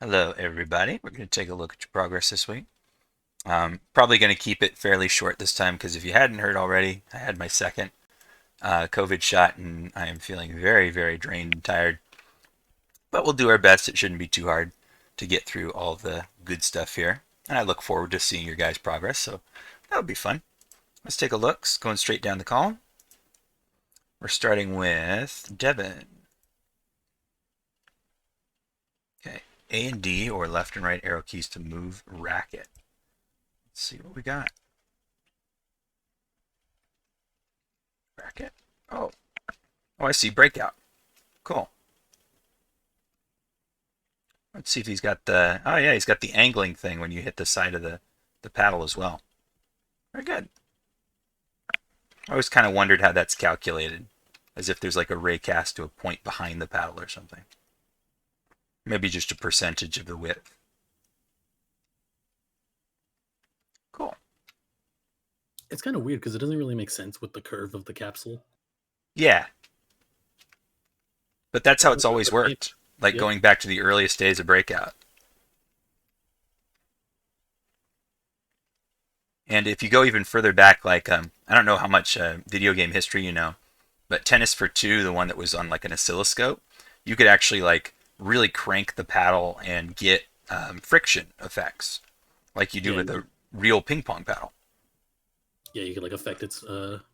Hello, everybody. We're going to take a look at your progress this week. Probably going to keep it fairly short this time because if you hadn't heard already, I had my second COVID shot and I am feeling very, very drained and tired. But we'll do our best. It shouldn't be too hard to get through all the good stuff here. And I look forward to seeing your guys' progress, so that'll be fun. Let's take a look. Going straight down the column. We're starting with Devin. Okay, A and D or left and right arrow keys to move racket. Let's see what we got. Racket. Oh, I see. Breakout. Cool. Let's see if he's got the. Oh yeah, he's got the angling thing when you hit the side of the paddle as well. Very good. I always kind of wondered how that's calculated, as if there's like a ray cast to a point behind the paddle or something. Maybe just a percentage of the width. Cool. It's kind of weird because it doesn't really make sense with the curve of the capsule. Yeah, but that's how But it's always worked. Like yep. going back to the earliest days of Breakout. And if you go even further back, like I don't know how much video game history you know, but Tennis for Two, the one that was on like an oscilloscope, you could actually like really crank the paddle and get friction effects, like you do Yeah, with a real ping pong paddle. yeah, you can like affect its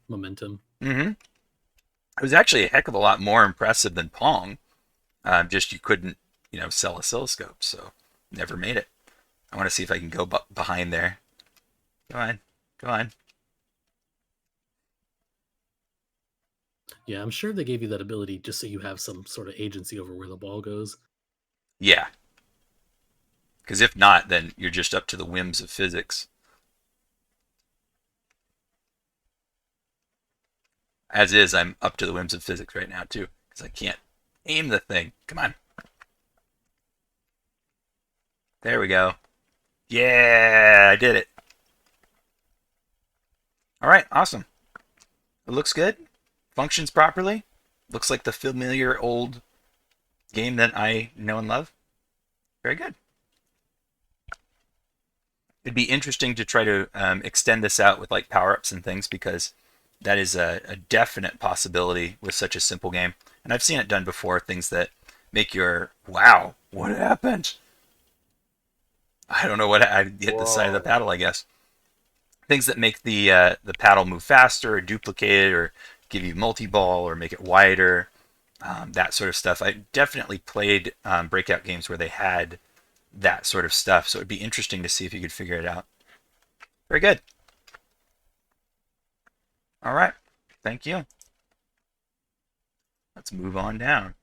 momentum. Mm-hmm. It was actually a heck of a lot more impressive than Pong. Just you couldn't, sell oscilloscopes, so never made it. I want to see if I can go behind there. Come on, come on. Yeah, I'm sure they gave you that ability just so you have some sort of agency over where the ball goes. Yeah, because if not, then you're just up to the whims of physics. As is, I'm up to the whims of physics right now too, because I can't aim the thing. Come on. There we go. Yeah, I did it. All right, awesome. It looks good. Functions properly. Looks like the familiar old game that I know and love. Very good. It'd be interesting to try to extend this out with like power ups and things because that is a definite possibility with such a simple game. And I've seen it done before. Things that make your wow, what happened? I don't know what I hit the side of the Whoa. paddle. I guess things that make the paddle move faster or duplicate it or give you multi ball or make it wider. That sort of stuff. I definitely played breakout games where they had that sort of stuff. So it'd be interesting to see if you could figure it out. Very good. All right. Thank you. Let's move on down.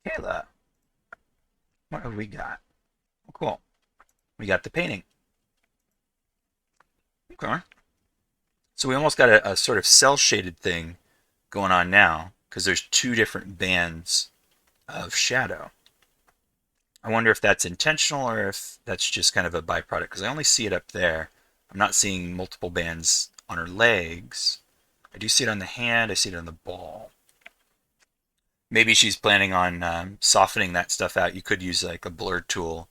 Kayla, what have we got? Oh, cool. We got the painting. Okay. So we almost got a sort of cell shaded thing going on now because there's two different bands of shadow. I wonder if that's intentional or if that's just kind of a byproduct because I only see it up there. I'm not seeing multiple bands on her legs. I do see it on the hand. I see it on the ball. Maybe she's planning on softening that stuff out. You could use like a blur tool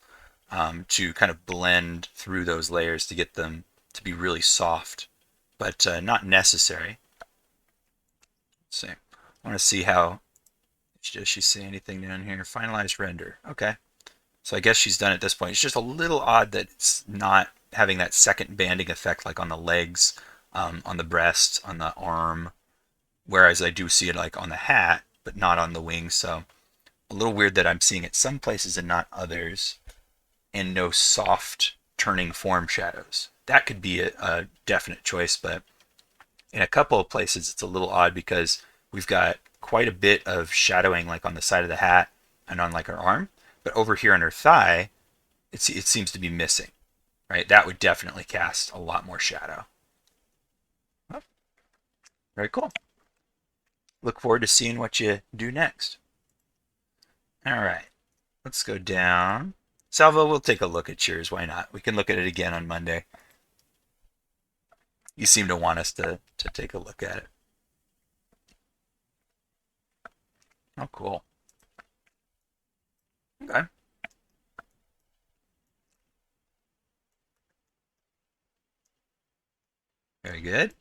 to kind of blend through those layers to get them to be really soft, but not necessary. Let's see. I want to see how. Does she say anything down here? Finalized render. Okay. So I guess she's done at this point. It's just a little odd that it's not having that second banding effect like on the legs, on the breast, on the arm, whereas I do see it like on the hat, but not on the wings. So a little weird that I'm seeing it some places and not others, and no soft turning form shadows. That could be a definite choice, but in a couple of places it's a little odd because we've got quite a bit of shadowing like on the side of the hat and on like her arm, but over here on her thigh, it seems to be missing. Right, that would definitely cast a lot more shadow. Oh, very cool. Look forward to seeing what you do next. All right, let's go down. Salvo, we'll take a look at yours. Why not? We can look at it again on Monday. You seem to want us to take a look at it. Oh, cool. Okay. Very good.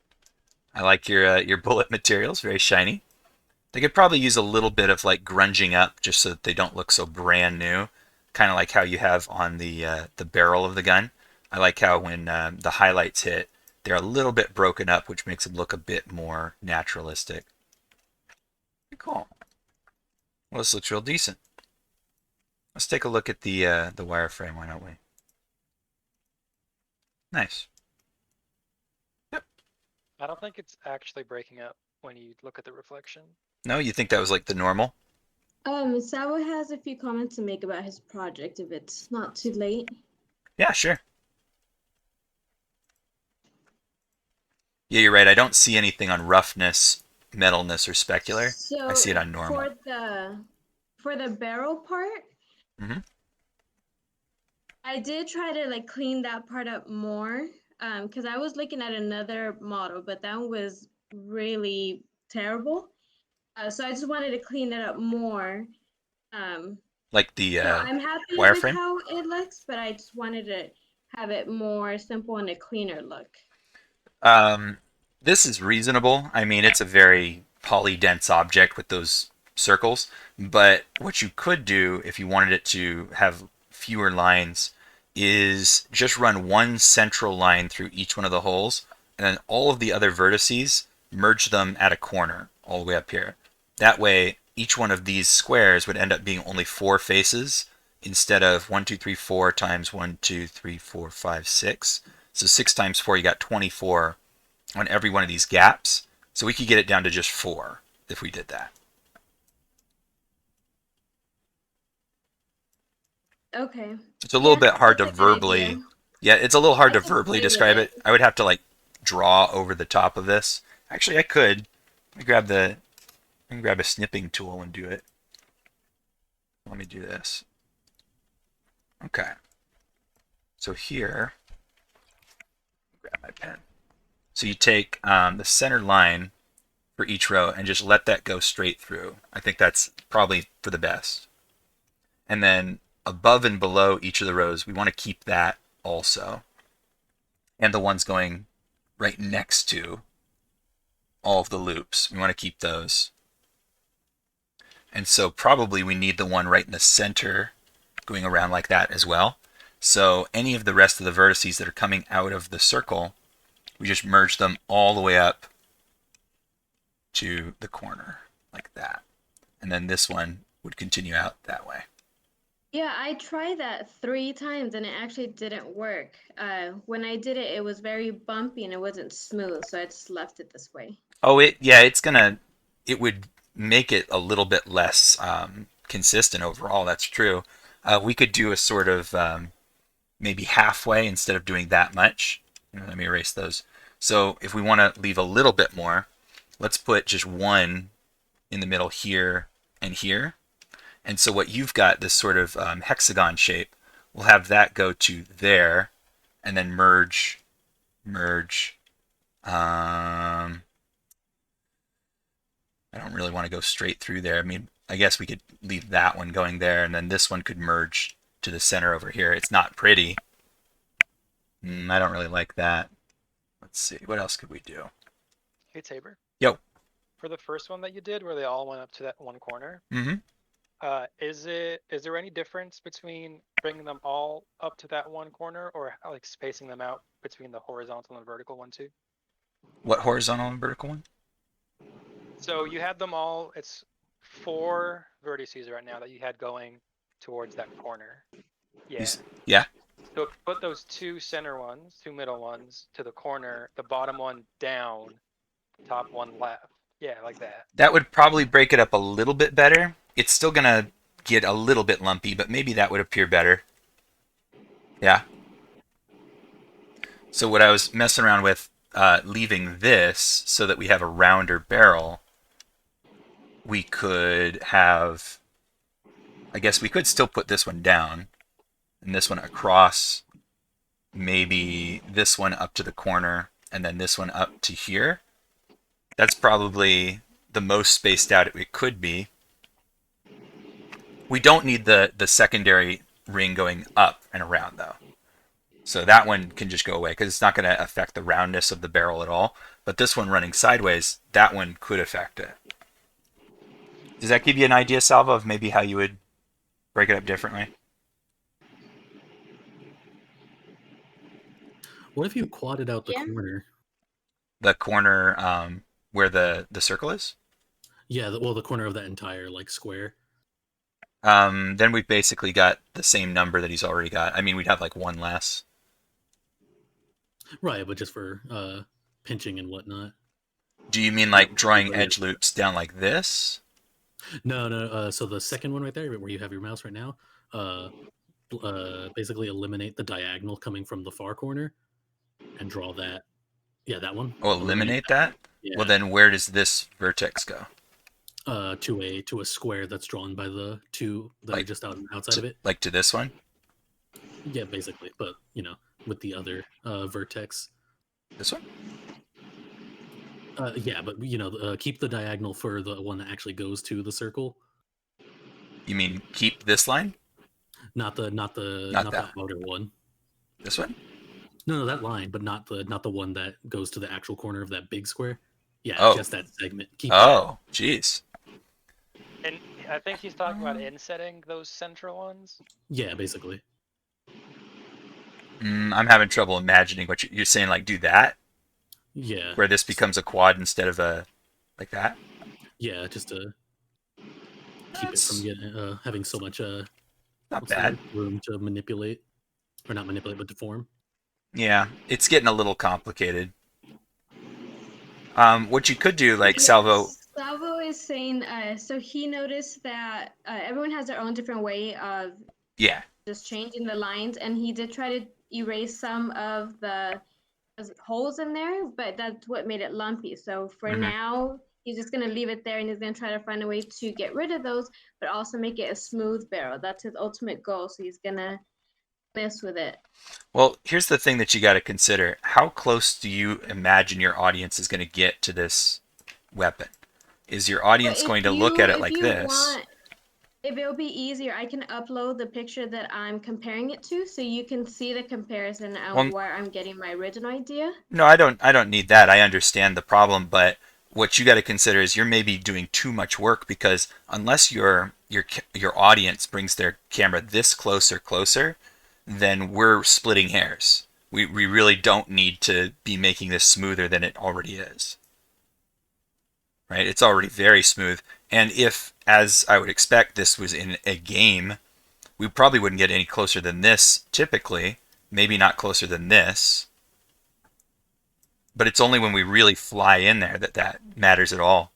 I like your bullet materials, very shiny. They could probably use a little bit of like grunging up just so that they don't look so brand new, kind of like how you have on the barrel of the gun. I like how when the highlights hit, they're a little bit broken up, which makes them look a bit more naturalistic. Cool. Well, this looks real decent. Let's take a look at the wireframe. Why don't we? Nice. Yep. I don't think it's actually breaking up when you look at the reflection. No, you think that was like the normal? Sabo has a few comments to make about his project if it's not too late. Yeah, sure. Yeah, you're right. I don't see anything on roughness, metalness, or specular. I see it So on normal. for the barrel part, Hmm. I did try to like clean that part up more. Because I was looking at another model, but that one was really terrible. So I just wanted to clean it up more. Um, Like the so I'm happy with wireframe. how it looks, but I just wanted to have it more simple and a cleaner look. Um, this is reasonable. I mean, it's a very polydense object with those circles. But what you could do if you wanted it to have fewer lines is just run one central line through each one of the holes, and then all of the other vertices, merge them at a corner all the way up here. That way, each one of these squares would end up being only 4 faces instead of 1, 2, 3, 4 times 1, 2, 3, 4, 5, 6. So 6 times 4, you got 24 on every one of these gaps. So we could get it down to just 4 if we did that. Okay. It's a little Yeah, bit hard that's to a good idea. verbally, yeah, it's a little hard I to can verbally play with describe it. it. I would have to like draw over the top of this. Actually, I could. Let me grab I can grab a snipping tool and do it. Let me do this. Okay. So here, grab my pen. So you take the center line for each row and just let that go straight through. I think that's probably for the best. And then above and below each of the rows, we want to keep that also. And the ones going right next to all of the loops, we want to keep those. And so probably we need the one right in the center going around like that as well. So any of the rest of the vertices that are coming out of the circle, we just merge them all the way up to the corner like that. And then this one would continue out that way. Yeah, I tried that 3 times and it actually didn't work. When I did it, it was very bumpy and it wasn't smooth, so I just left it this way. Oh, it would make it a little bit less consistent overall. That's true. We could do a sort of maybe halfway instead of doing that much. Let me erase those. So if we want to leave a little bit more, let's put just one in the middle here and here. And so what you've got, this sort of hexagon shape, we'll have that go to there and then merge, merge. I don't really want to go straight through there. I mean, I guess we could leave that one going there, and then this one could merge to the center over here. It's not pretty. I don't really like that. Let's see. What else could we do? Hey Tabor, Yo. for the first one that you did where they all went up to that one corner, Mm-hmm. is there any difference between bringing them all up to that one corner or like spacing them out between the horizontal and vertical one too? What horizontal and vertical one? So you had them all, it's 4 vertices right now that you had going towards that corner. Yeah. Yeah. So put those 2 middle ones to the corner, the bottom one down, top one left. Yeah, like that. That would probably break it up a little bit better. It's still gonna get a little bit lumpy, but maybe that would appear better. Yeah. So what I was messing around with, leaving this so that we have a rounder barrel, we could have, I guess we could still put this one down and this one across, maybe this one up to the corner and then this one up to here. That's probably the most spaced out it could be. We don't need the secondary ring going up and around though. So that one can just go away because it's not going to affect the roundness of the barrel at all. But this one running sideways, that one could affect it. Does that give you an idea, Salvo, of maybe how you would break it up differently? What if you quadded out the Yeah. corner? The corner where the circle is? Yeah, the corner of that entire like square. Then we've basically got the same number that he's already got. I mean, we'd have like one less. Right, but just for pinching and whatnot. Do you mean like drawing Right. edge loops down like this? No. So the second one right there, where you have your mouse right now, basically eliminate the diagonal coming from the far corner and draw that. Yeah, that one. Oh, eliminate that? Yeah. Well, then where does this vertex go? To a square that's drawn by the two that are Like, just outside of it. Like to this one? Yeah, basically, but with the other vertex. This one? Yeah, but keep the diagonal for the one that actually goes to the circle. You mean keep this line? Not the that. outer one. This one? No, that line, but not the one that goes to the actual corner of that big square. Yeah, Oh. just that segment. Keep Oh, jeez. And I think he's talking about insetting those central ones. Yeah, basically. I'm having trouble imagining what you're saying. Like do that, Yeah. where this becomes a quad instead of a like that. Yeah, just to keep it That's from getting having so much not bad. room to manipulate, or not manipulate, but deform. Yeah, it's getting a little complicated. What you could do, like Salvo. Salvo is saying, so he noticed that everyone has their own different way of Yeah. just changing the lines, and he did try to erase some of the holes in there, but that's what made it lumpy. So for Mhm. now, he's just gonna leave it there, and he's gonna try to find a way to get rid of those, but also make it a smooth barrel. That's his ultimate goal. So he's gonna mess with it. Well, here's the thing that you got to consider. How close do you imagine your audience is going to get to this weapon? Is your audience going to look at it like this? If it'll be easier, I can upload the picture that I'm comparing it to, so you can see the comparison on where I'm getting my original idea. No, I don't need that. I understand the problem, but what you got to consider is you're maybe doing too much work because unless your audience brings their camera this closer, then we're splitting hairs. We really don't need to be making this smoother than it already is. Right? It's already very smooth. And if, as I would expect, this was in a game, we probably wouldn't get any closer than this typically. Maybe not closer than this. But it's only when we really fly in there that matters at all.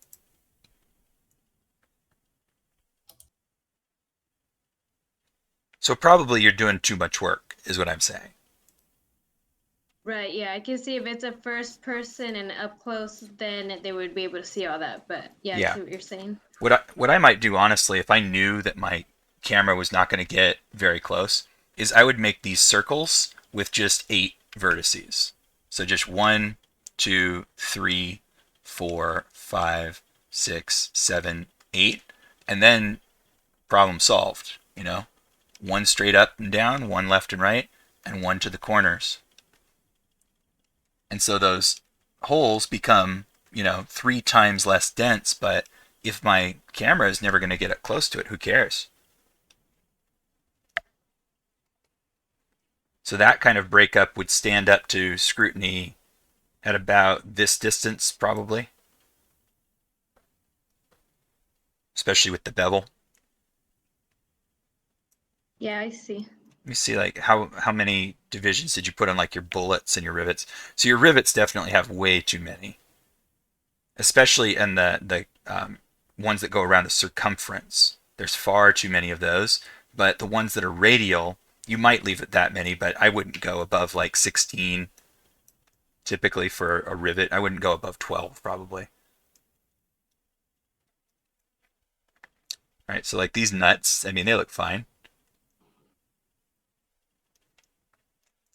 So probably you're doing too much work, is what I'm saying. Right, yeah, I can see if it's a first person and up close, then they would be able to see all that. But yeah, I see what you're saying. What I might do, honestly, if I knew that my camera was not going to get very close, is I would make these circles with just 8 vertices. So just 1, 2, 3, 4, 5, 6, 7, 8, and then problem solved, you know? 1 straight up and down, 1 left and right, and 1 to the corners. And so those holes become, 3 times less dense, but if my camera is never going to get up close to it, who cares? So that kind of breakup would stand up to scrutiny at about this distance, probably. Especially with the bevel. Yeah, I see. Let me see, like, how many divisions did you put on, like, your bullets and your rivets? So your rivets definitely have way too many. Especially in the ones that go around the circumference. There's far too many of those. But the ones that are radial, you might leave it that many, but I wouldn't go above, like, 16 typically for a rivet. I wouldn't go above 12, probably. All right, so, like, these nuts, I mean, they look fine.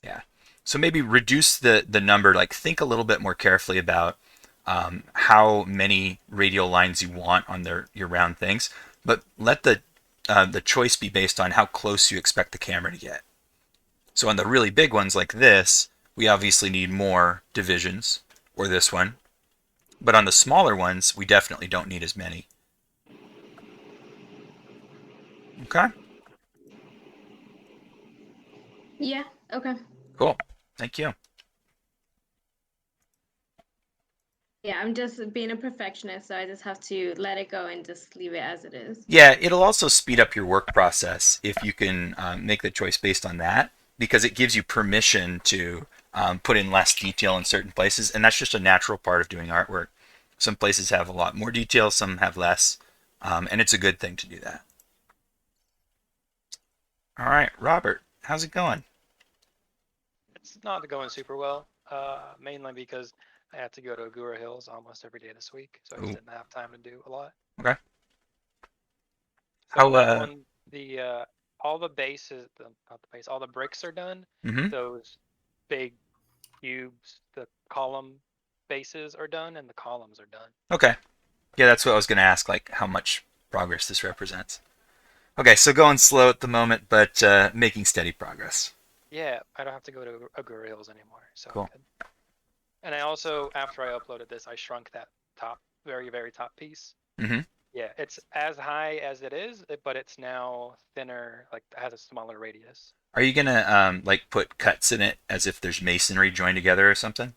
Yeah. So maybe reduce the number, like think a little bit more carefully about how many radial lines you want on your round things, but let the choice be based on how close you expect the camera to get. So on the really big ones like this, we obviously need more divisions, or this one. But on the smaller ones, we definitely don't need as many. Okay, Yeah. Okay. cool. Thank you. Yeah, I'm just being a perfectionist, so I just have to let it go and just leave it as it is. Yeah, it'll also speed up your work process if you can make the choice based on that, because it gives you permission to put in less detail in certain places, and that's just a natural part of doing artwork. Some places have a lot more detail, some have less, and it's a good thing to do that. All right, Robert, how's it going? It's not going super well, mainly because I had to go to Agura Hills almost every day this week, so I just Ooh, didn't have time to do a lot. okay. So How, on that one, the all the bases, not the base, all the bricks are done. mm-hmm. Those big cubes, the column bases are done, and the columns are done. Okay. Yeah, that's what I was going to ask, like how much progress this represents. Okay, so going slow at the moment, but making steady progress. Yeah, I don't have to go to Agura Hills anymore, so I'm Cool. good. And I also, after I uploaded this, I shrunk that top, very, very top piece. Mm-hmm. Yeah, it's as high as it is, but it's now thinner, like has a smaller radius. Are you gonna like put cuts in it as if there's masonry joined together or something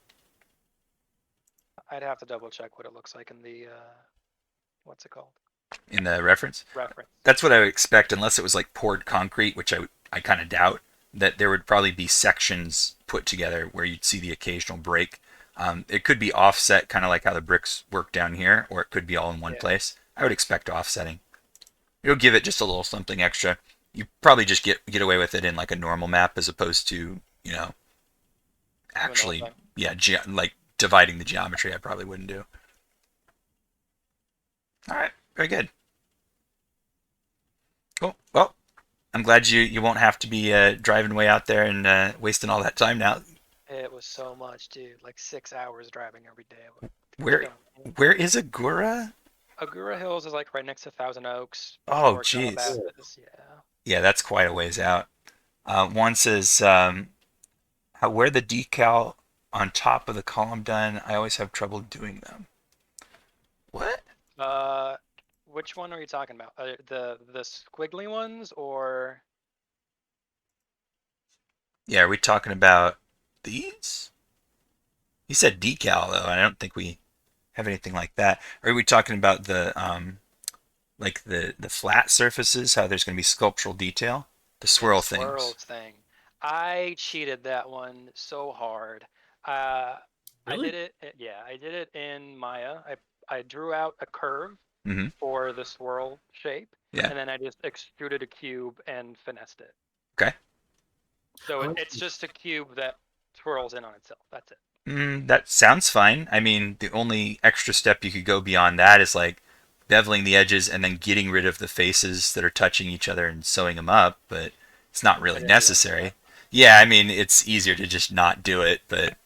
I'd have to double check what it looks like in the, what's it called? in the reference? Reference. That's what I would expect, unless it was like poured concrete, which I kind of doubt. That there would probably be sections put together where you'd see the occasional break. It could be offset, kind of like how the bricks work down here, or it could be all in one Yeah. place. I would expect offsetting. It'll give it just a little something extra. You probably just get away with it in like a normal map as opposed to actually, thing. yeah, like dividing the geometry. I probably wouldn't do. All right, very good. Cool. Well, I'm glad you won't have to be driving way out there and wasting all that time now. It was so much, dude. Like 6 hours driving every day. Where Killing me. where is Agura? Agura Hills is like right next to Thousand Oaks, Oh, before jeez. Calabasas. Yeah. Yeah, that's quite a ways out. One says, where the decal on top of the column done? I always have trouble doing them. What? Uh, which one are you talking about? The squiggly ones or? Yeah, are we talking about these? He said decal though. I don't think we have anything like that. Or are we talking about the like the flat surfaces? How there's going to be sculptural detail, the Yeah, swirl the swirls things. thing. I cheated that one so hard. Uh, I Really? did it. Yeah, I did it in Maya. I drew out a curve Mm-hmm. for the swirl shape, Yeah. and then I just extruded a cube and finessed it. Okay. So Oh. it's just a cube that twirls in on itself. That's it. That sounds fine. I mean, the only extra step you could go beyond that is like beveling the edges and then getting rid of the faces that are touching each other and sewing them up, but it's not I really didn't do any of necessary. that. Yeah, I mean, it's easier to just not do it, but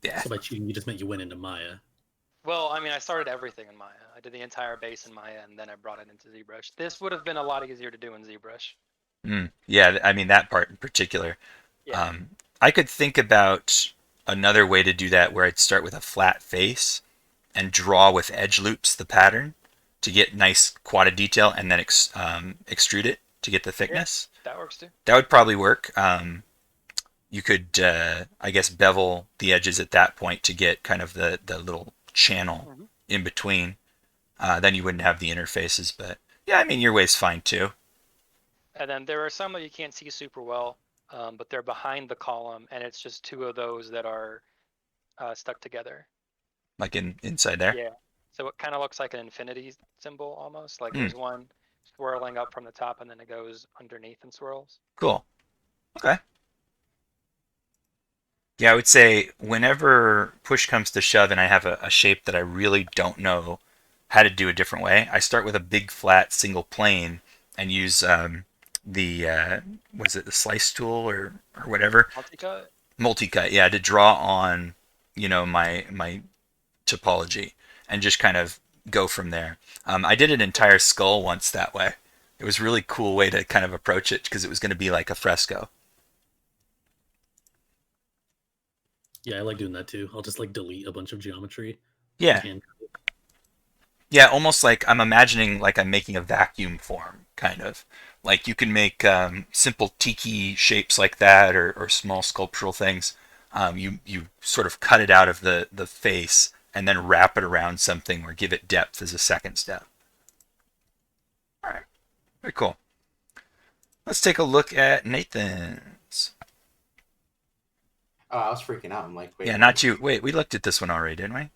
yeah. So by cheating, you just meant you went into Maya. Well, I mean, I started everything in Maya. I did the entire base in Maya, and then I brought it into ZBrush. This would have been a lot easier to do in ZBrush. Yeah, I mean, that part in particular. Yeah. I could think about another way to do that where I'd start with a flat face and draw with edge loops the pattern to get nice quad detail and then extrude it to get the thickness. That works too. That would probably work. You could, I guess, bevel the edges at that point to get kind of the little channel Mhm. in between. Then you wouldn't have the interfaces, but yeah, I mean, your way's fine too. And then there are some that you can't see super well, but they're behind the column, and it's just two of those that are stuck together. Like inside there. Yeah. So it kind of looks like an infinity symbol almost. Like Hmm. there's one swirling up from the top, and then it goes underneath and swirls. Cool. Okay. Yeah, I would say whenever push comes to shove and I have a shape that I really don't know how to do a different way, I start with a big flat single plane and use the was it the slice tool or whatever Multi-cut. multi-cut, yeah, to draw on my topology and just kind of go from there. I did an entire skull once that way. It was a really cool way to kind of approach it because it was going to be like a fresco. Yeah, I like doing that too. I'll just like delete a bunch of geometry. Yeah. And Yeah, almost like I'm imagining like I'm making a vacuum form, kind of. Like you can make simple tiki shapes like that, or small sculptural things. You sort of cut it out of the face and then wrap it around something or give it depth as a second step. All right, very cool. Let's take a look at Nathan's. Oh, I was freaking out. I'm like, wait, Yeah, what? not you. Wait, we looked at this one already, didn't we?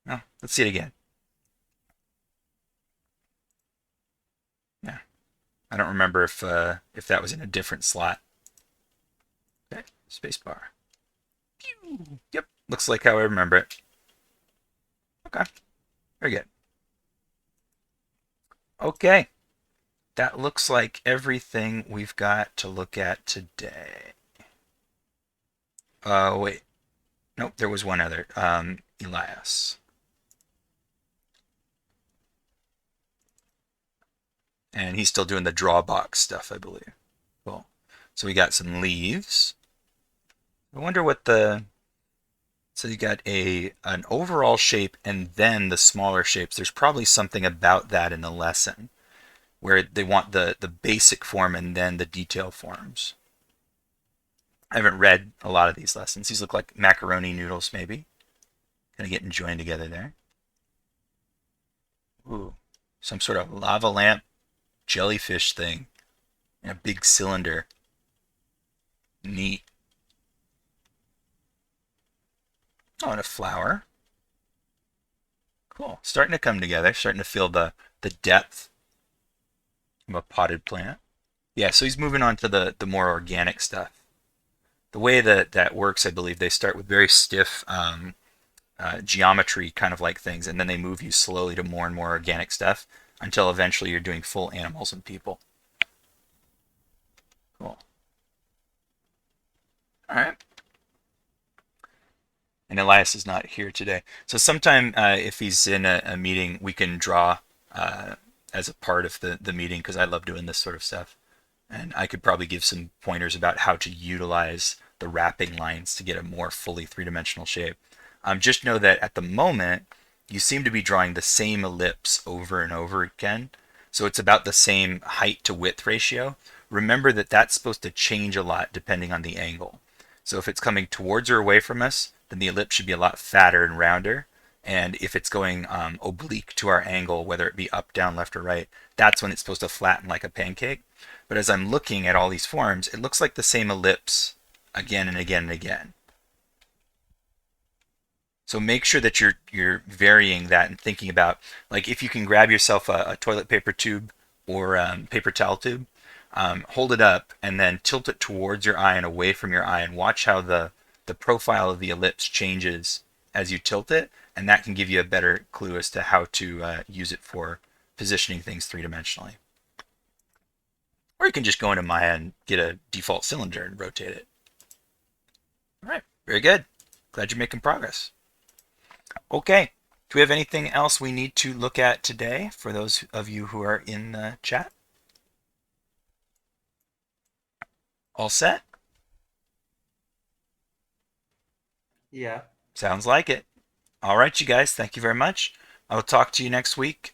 No, let's see it again. Yeah, I don't remember if that was in a different slot. Okay, spacebar. Yep, looks like how I remember it. Okay, very good. Okay, that looks like everything we've got to look at today. Wait. Nope, there was one other. Elias. And he's still doing the drawbox stuff, I believe. Cool. So we got some leaves. I wonder what the... So you got an overall shape and then the smaller shapes. There's probably something about that in the lesson where they want the basic form and then the detail forms. I haven't read a lot of these lessons. These look like macaroni noodles, maybe. Kind of getting joined together there. Ooh, some sort of lava lamp jellyfish thing in a big cylinder. Neat. Oh, and a flower. Cool. Starting to come together. Starting to feel the depth of a potted plant. Yeah, so he's moving on to the more organic stuff. The way that works, I believe, they start with very stiff geometry kind of like things, and then they move you slowly to more and more organic stuff until eventually you're doing full animals and people. Cool. All right. And Elias is not here today. So sometime if he's in a meeting, we can draw as a part of the meeting because I love doing this sort of stuff. And I could probably give some pointers about how to utilize the wrapping lines to get a more fully three-dimensional shape. Just know that at the moment, you seem to be drawing the same ellipse over and over again. So it's about the same height to width ratio. Remember that that's supposed to change a lot depending on the angle. So if it's coming towards or away from us, then the ellipse should be a lot fatter and rounder. And if it's going oblique to our angle, whether it be up, down, left, or right, that's when it's supposed to flatten like a pancake. But as I'm looking at all these forms, it looks like the same ellipse again and again and again. So make sure that you're varying that and thinking about, like if you can grab yourself a toilet paper tube or paper towel tube, hold it up and then tilt it towards your eye and away from your eye and watch how the profile of the ellipse changes as you tilt it, and that can give you a better clue as to how to use it for positioning things three-dimensionally. Or you can just go into Maya and get a default cylinder and rotate it. All right, very good. Glad you're making progress. Okay, do we have anything else we need to look at today for those of you who are in the chat? All set? Yeah. Sounds like it. All right, you guys, thank you very much. I will talk to you next week.